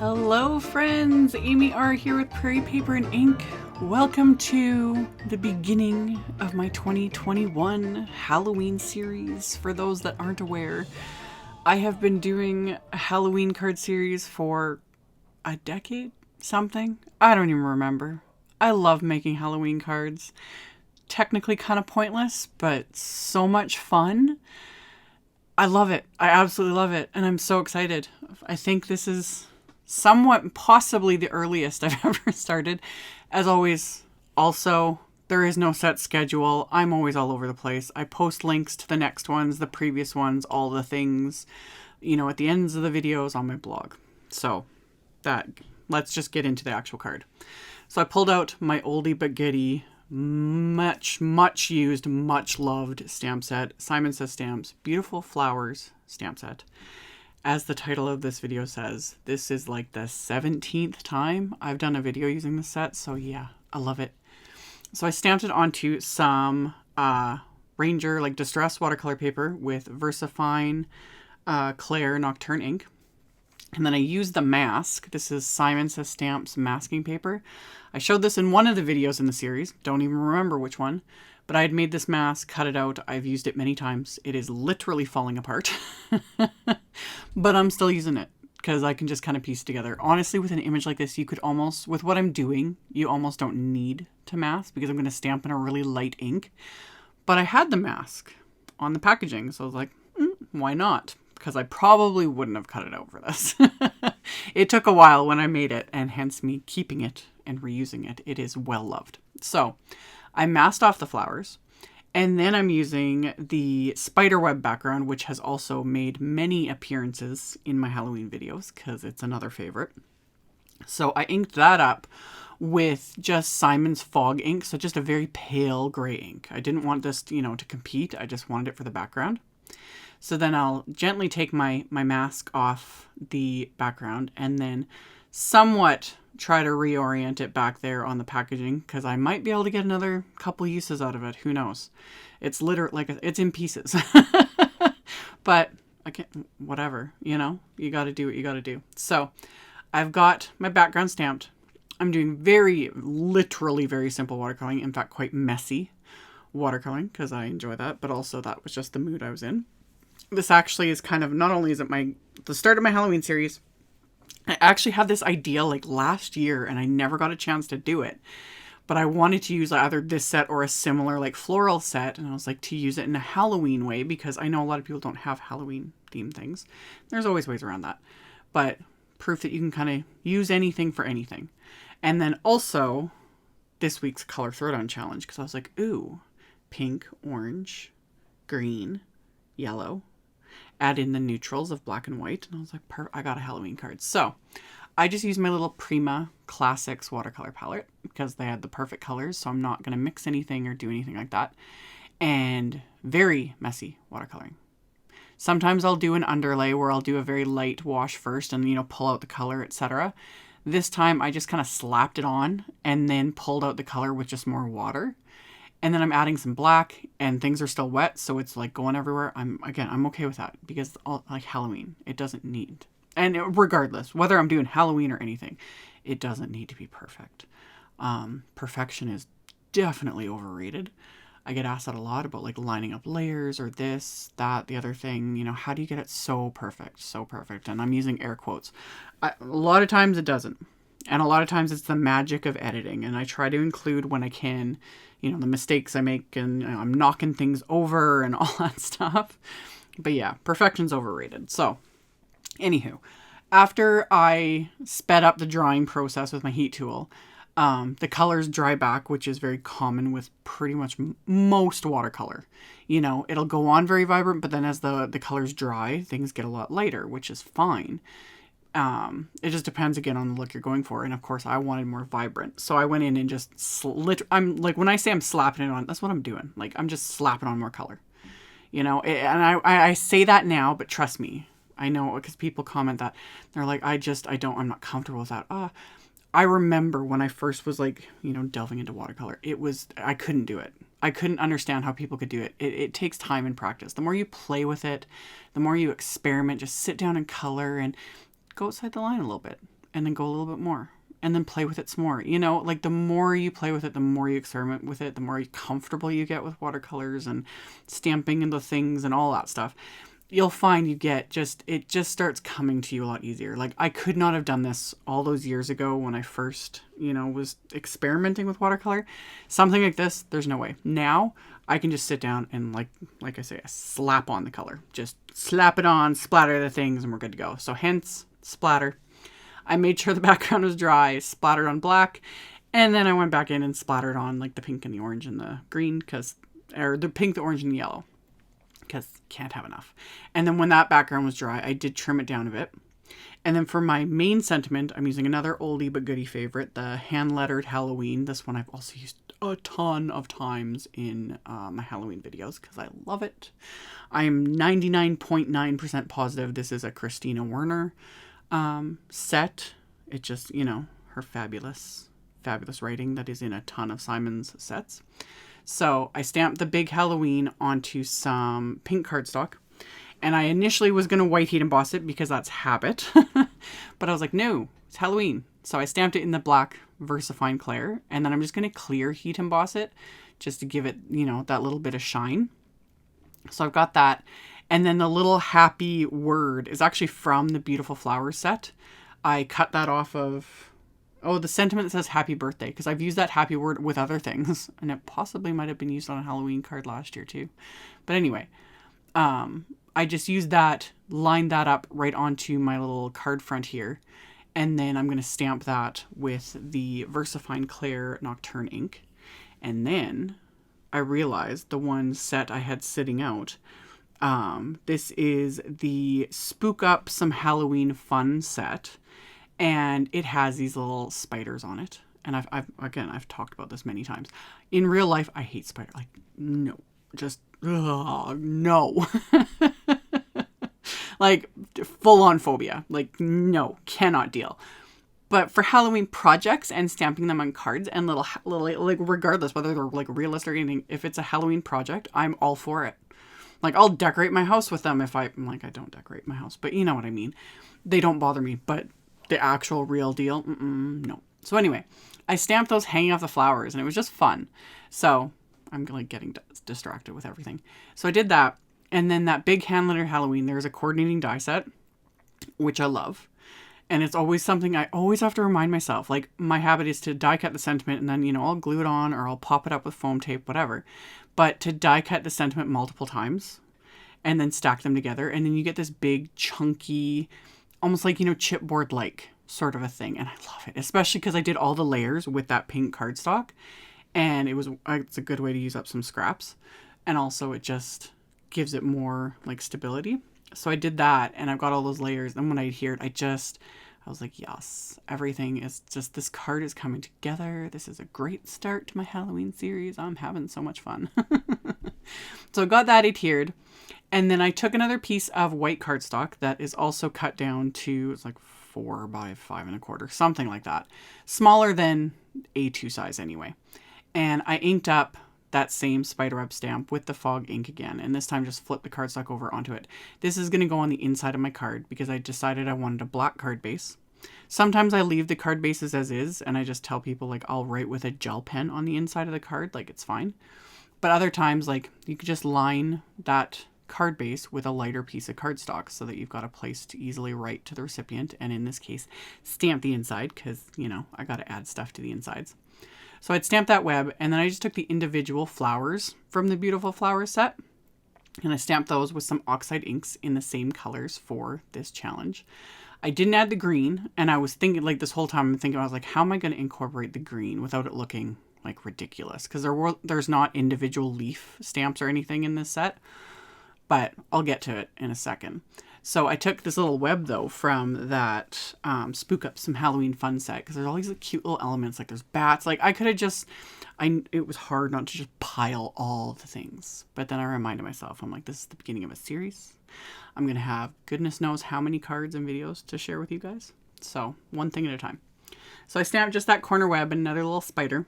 Hello friends, AmyR here with Prairie Paper and Ink. Welcome to the beginning of my 2021 Halloween series. For those that aren't aware, I have been doing a Halloween card series for a decade, something. I don't even remember. I love making Halloween cards. Technically kind of pointless, but so much fun. I love it. I absolutely love it. And I'm so excited. I think this is somewhat possibly the earliest I've ever started. As always, also, there is no set schedule. I'm always all over the place. I post links to the next ones, the previous ones, all the things, you know, at the ends of the videos on my blog. So let's just get into the actual card. So I pulled out my oldie but goodie, much used, much loved stamp set, Simon Says Stamps, Beautiful Flowers stamp set. As the title of this video says, this is like the 17th time I've done a video using this set, so yeah, I love it. So I stamped it onto some Ranger, like distressed watercolor paper with VersaFine Clair Nocturne ink. And then I used the mask. This is Simon Says Stamps masking paper. I showed this in one of the videos in the series. Don't even remember which one. But I had made this mask, cut it out. I've used it many times. It is literally falling apart. But I'm still using it because I can just kind of piece it together. Honestly, with an image like this, you could almost, with what I'm doing, you almost don't need to mask because I'm going to stamp in a really light ink. But I had the mask on the packaging, so I was like, why not? Because I probably wouldn't have cut it out for this. It took a while when I made it, and hence me keeping it and reusing it. It is well loved. So I masked off the flowers, and then I'm using the spiderweb background, which has also made many appearances in my Halloween videos because it's another favorite. So I inked that up with just Simon's Fog ink, so just a very pale gray ink. I didn't want this, to compete. I just wanted it for the background. So then I'll gently take my mask off the background and then somewhat try to reorient it back there on the packaging because I might be able to get another couple uses out of it. Who knows? It's literally it's in pieces. But I can't, whatever, you got to do what you got to do. So I've got my background stamped. I'm doing literally very simple watercoloring. In fact, quite messy watercoloring because I enjoy that, but also that was just the mood I was in. This actually is kind of, not only is it the start of my Halloween series, I actually had this idea like last year and I never got a chance to do it. But I wanted to use either this set or a similar like floral set. And I was like to use it in a Halloween way because I know a lot of people don't have Halloween themed things. There's always ways around that. But proof that you can kind of use anything for anything. And then also this week's color throwdown challenge because I was like, ooh, pink, orange, green, yellow. Add in the neutrals of black and white. And I was like, I got a Halloween card. So I just used my little Prima Classics watercolor palette because they had the perfect colors. So I'm not going to mix anything or do anything like that. And very messy watercoloring. Sometimes I'll do an underlay where I'll do a very light wash first and, pull out the color, etc. This time I just kind of slapped it on and then pulled out the color with just more water. And then I'm adding some black and things are still wet. So it's like going everywhere. I'm okay with that because like Halloween, it doesn't need, and regardless, whether I'm doing Halloween or anything, it doesn't need to be perfect. Perfection is definitely overrated. I get asked that a lot about like lining up layers or this, that, the other thing, how do you get it so perfect? So perfect. And I'm using air quotes. A lot of times it doesn't. And a lot of times it's the magic of editing. And I try to include when I can, the mistakes I make and I'm knocking things over and all that stuff. But yeah, perfection's overrated. So anywho, after I sped up the drawing process with my heat tool, the colors dry back, which is very common with pretty much most watercolor. It'll go on very vibrant, but then as the colors dry, things get a lot lighter, which is fine. It just depends again on the look you're going for. And of course I wanted more vibrant. So I went in and just I'm like, when I say I'm slapping it on, that's what I'm doing. Like I'm just slapping on more color, and I say that now, but trust me, I know because people comment that they're like, I'm not comfortable with that. I remember when I first was like, delving into watercolor, I couldn't do it. I couldn't understand how people could do it. It takes time and practice. The more you play with it, the more you experiment, just sit down and color and go outside the line a little bit. and then go a little bit more and then play with it some more. You know, like the more you play with it, the more you experiment with it, the more comfortable you get with watercolors and stamping and the things and all that stuff. You'll find you get it just starts coming to you a lot easier. Like I could not have done this all those years ago when I first, you know, was experimenting with watercolor. Something like this, there's no way. Now I can just sit down and like I say, slap on the color. Just slap it on, splatter the things, and we're good to go. So hence, splatter. I made sure the background was dry, splattered on black, and then I went back in and splattered on like the pink and the orange and the green, or the pink, the orange, and the yellow, because can't have enough. And then when that background was dry, I did trim it down a bit. And then for my main sentiment, I'm using another oldie but goodie favorite, the hand-lettered Halloween. This one I've also used a ton of times in my Halloween videos because I love it. I'm 99.9% positive this is a Christina Werner set. It just, you know, her fabulous writing that is in a ton of Simon's sets. So I stamped the big Halloween onto some pink cardstock, and I initially was going to white heat emboss it because that's habit, but I was like, no, it's Halloween. So I stamped it in the black VersaFine Clair, and then I'm just going to clear heat emboss it just to give it, you know, that little bit of shine. So I've got that. And then the little happy word is actually from the Beautiful Flowers set. I cut that off of, the sentiment that says happy birthday, because I've used that happy word with other things, and it possibly might have been used on a Halloween card last year too. But anyway, I just used that, lined that up right onto my little card front here, and then I'm going to stamp that with the VersaFine Clair Nocturne ink. And then I realized the one set I had sitting out, this is the Spook Up Some Halloween Fun set, and it has these little spiders on it. And I've talked about this many times. In real life, I hate spiders. Like, no, just, no. Like, full-on phobia. Like, no, cannot deal. But for Halloween projects and stamping them on cards and little like, regardless whether they're like realistic or anything, if it's a Halloween project, I'm all for it. Like, I'll decorate my house with them if I don't decorate my house, but you know what I mean. They don't bother me, but the actual real deal, no. So anyway, I stamped those hanging off the flowers, and it was just fun. So I'm like getting distracted with everything. So I did that, and then that big hand-lettered Halloween, there's a coordinating die set, which I love. And it's always something I always have to remind myself. Like, my habit is to die cut the sentiment, and then, you know, I'll glue it on or I'll pop it up with foam tape, whatever. But to die cut the sentiment multiple times and then stack them together. And then you get this big, chunky, almost like, you know, chipboard-like sort of a thing. And I love it, especially because I did all the layers with that pink cardstock. And it's a good way to use up some scraps. And also it just gives it more like stability. So I did that, and I've got all those layers. And when I adhered, I was like, yes, everything is just, this card is coming together. This is a great start to my Halloween series. I'm having so much fun. So I got that adhered. And then I took another piece of white cardstock that is also cut down to, it's like 4 by 5 1/4, something like that. Smaller than A2 size anyway. And I inked up that same spiderweb stamp with the fog ink again, and this time just flip the cardstock over onto it. This is going to go on the inside of my card because I decided I wanted a black card base. Sometimes I leave the card bases as is, and I just tell people, like, I'll write with a gel pen on the inside of the card, like, it's fine. But other times, like, you could just line that card base with a lighter piece of cardstock so that you've got a place to easily write to the recipient, and in this case, stamp the inside, because, you know, I got to add stuff to the insides. So I'd stamped that web, and then I just took the individual flowers from the Beautiful Flowers set, and I stamped those with some oxide inks in the same colors for this challenge. I didn't add the green, and I was thinking, like, this whole time I was like, how am I going to incorporate the green without it looking like ridiculous? Because there's not individual leaf stamps or anything in this set, but I'll get to it in a second. So I took this little web, though, from that Spook Up Some Halloween Fun set, because there's all these cute little elements, like there's bats. Like, I could have just, it was hard not to just pile all the things. But then I reminded myself, I'm like, this is the beginning of a series. I'm going to have goodness knows how many cards and videos to share with you guys. So one thing at a time. So I stamped just that corner web and another little spider.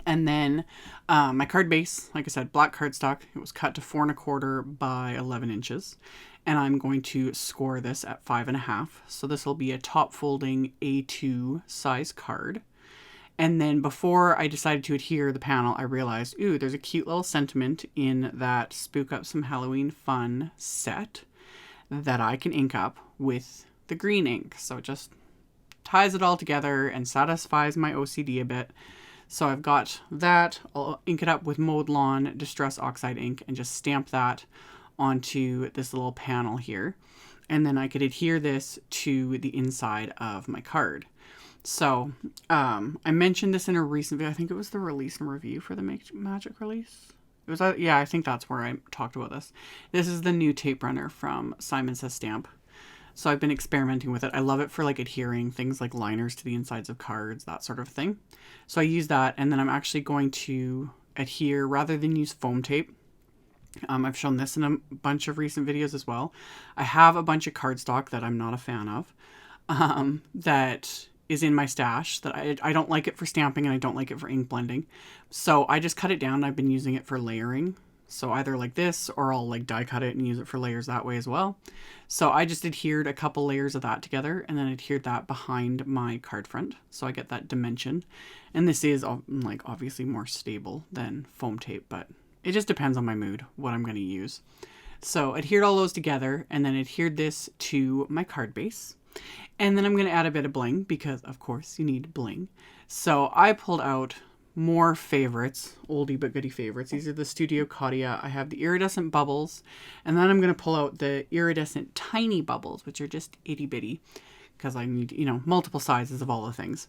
And then my card base, like I said, black cardstock. It was cut to 4 1/4 by 11 inches. And I'm going to score this at 5 1/2. So this will be a top folding A2 size card. And then before I decided to adhere the panel, I realized, ooh, there's a cute little sentiment in that Spook Up Some Halloween Fun set that I can ink up with the green ink. So it just ties it all together and satisfies my OCD a bit. So I've got that. I'll ink it up with Mowed Lawn Distress Oxide ink and just stamp that onto this little panel here. And then I could adhere this to the inside of my card. So I mentioned this in a recent video. I think it was the release and review for the Magic release. It was, yeah, I think that's where I talked about this. This is the new tape runner from Simon Says Stamp. So I've been experimenting with it. I love it for like adhering things like liners to the insides of cards, that sort of thing. So I use that, and then I'm actually going to adhere rather than use foam tape. I've shown this in a bunch of recent videos as well. I have a bunch of cardstock that I'm not a fan of that is in my stash that I don't like it for stamping and I don't like it for ink blending. So I just cut it down. I've been using it for layering. So either like this, or I'll like die cut it and use it for layers that way as well. So I just adhered a couple layers of that together and then adhered that behind my card front. So I get that dimension. And this is like obviously more stable than foam tape, but it just depends on my mood, what I'm going to use. So adhered all those together and then adhered this to my card base. And then I'm going to add a bit of bling because of course you need bling. So I pulled out more favorites, oldie but goodie favorites. These are the Studio Caudia. I have the iridescent bubbles, and then I'm going to pull out the iridescent tiny bubbles, which are just itty bitty because I need, you know, multiple sizes of all the things.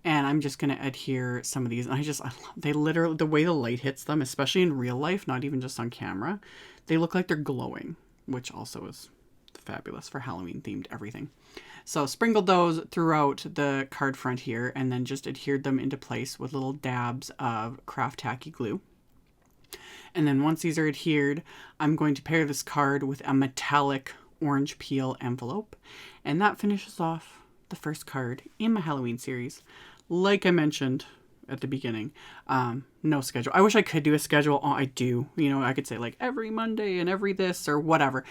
And I'm just going to adhere some of these. And I love, they literally, the way the light hits them, especially in real life, not even just on camera, they look like they're glowing, which also is fabulous for Halloween themed everything. So sprinkled those throughout the card front here and then just adhered them into place with little dabs of craft tacky glue. And then once these are adhered, I'm going to pair this card with a metallic orange peel envelope. And that finishes off the first card in my Halloween series. Like I mentioned at the beginning, no schedule. I wish I could do a schedule. Oh, I do. You know, I could say like every Monday and every this or whatever.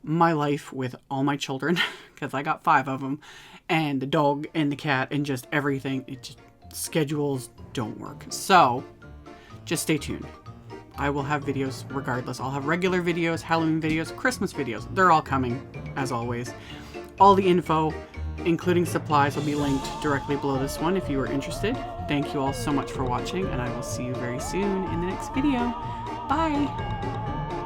My life with all my children, because I got 5 of them, and the dog and the cat and just everything, it just, schedules don't work. So just stay tuned. I will have videos regardless. I'll have regular videos, Halloween videos, Christmas videos. They're all coming, as always. All the info, including supplies, will be linked directly below this one if you are interested. Thank you all so much for watching, and I will see you very soon in the next video. Bye!